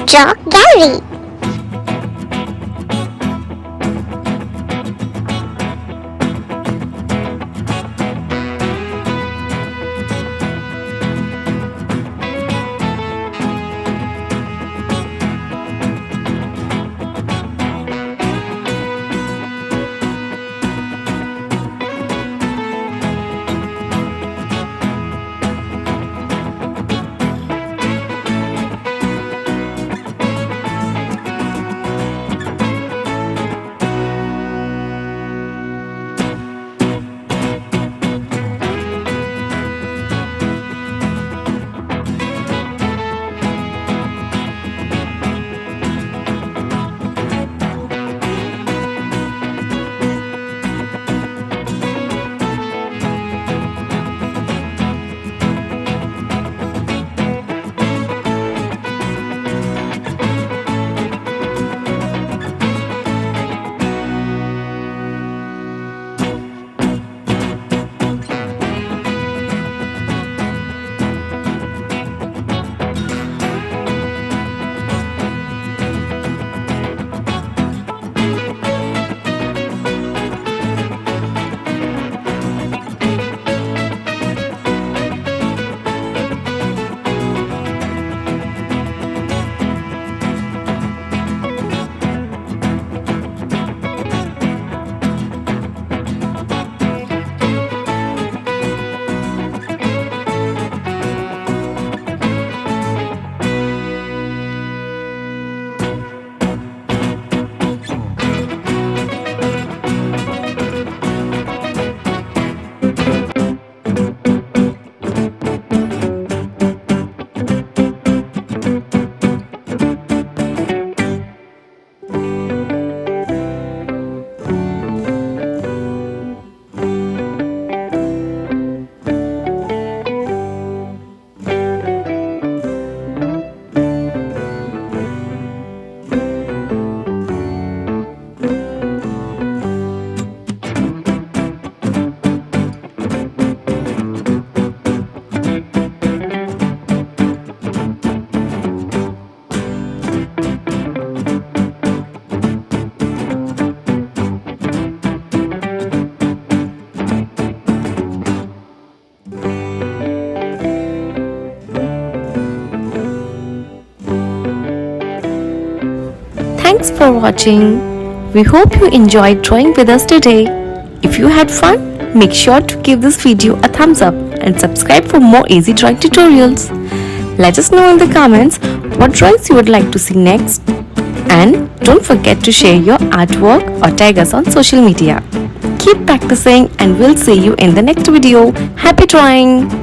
Chalk Gallery. Thanks for watching. We hope you enjoyed drawing with us today. If you had fun, make sure to give this video a thumbs up and subscribe for more easy drawing tutorials. Let us know in the comments what drawings you would like to see next. And don't forget to share your artwork or tag us on social media. Keep practicing and we'll see you in the next video. Happy drawing!